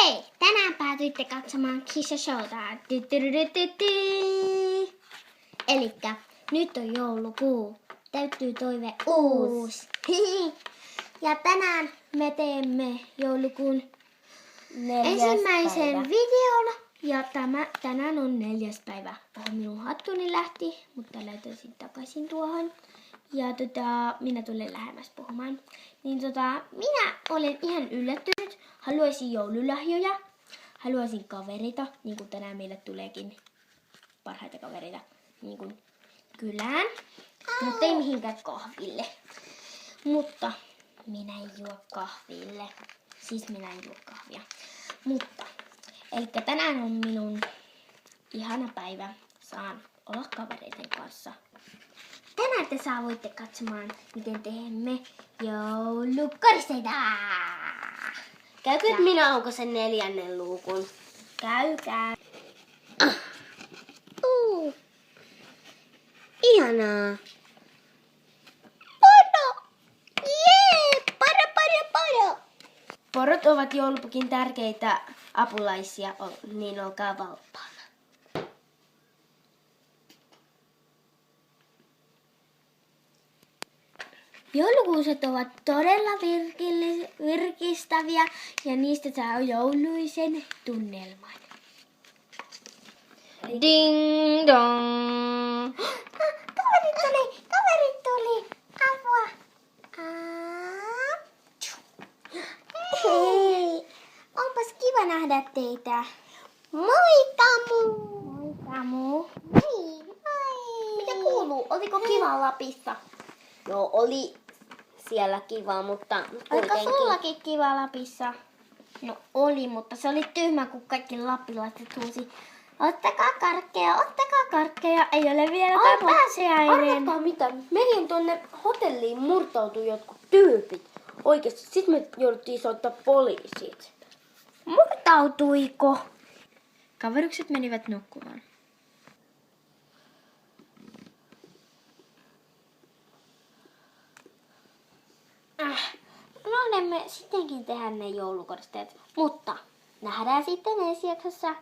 Hei, tänään päätyitte katsomaan Kissa-showta. Elikkä nyt on joulukuu. Täyttyy toive uusi. Ja tänään me teemme joulukuun ensimmäisen videon. Ja tänään on 4. päivä. Minun hattuni lähti, mutta laitan sen takaisin tuohon. Ja minä tulen lähemmäs puhumaan. Niin minä olen ihan yllättynyt. Haluaisin joululahjoja. Haluaisin kavereita, niin kuin tänään meille tuleekin parhaita kavereita niin kuin kylään. Mutta ei mihinkään kahville. Mutta minä en juo kahville. Siis minä en juo kahvia. Mutta, eli tänään on minun ihana päivä. Saan olla kavereiden kanssa. Tänään te voitte katsomaan, miten teemme joulukoristeita. Käykö, että minä onko sen 4. luukun? Käykää. Ihanaa. Poro! Jee! Poro! Porot ovat joulupukin tärkeitä apulaisia, niin olkaa valppaana. Joulukuuset ovat todella virkistäviä ja niistä saa jouluisen tunnelman. Ding dong! Kaverit tuli! Apua! Hei! Onpas kiva nähdä teitä. Moi Kamu! Moi! Mitä kuuluu? Oliko kiva Lapissa? No oli siellä kiva, mutta Oliko kuitenkin. sullakin kiva Lapissa? No oli, mutta se oli tyhmä, kun kaikki lappilaiset huusi. Ottakaa karkkeja, ei ole vieläkään pääsiäinen. Arvatkaa mitä, meidän tonne hotelliin murtautui jotkut tyypit. Oikeesti, sit me jouduttiin soittaa poliisit. Murtautuiko? Kaverukset menivät nukkumaan. Unohdamme sittenkin tehdä ne joulukoristeet, mutta nähdään sitten ensi jaksossa.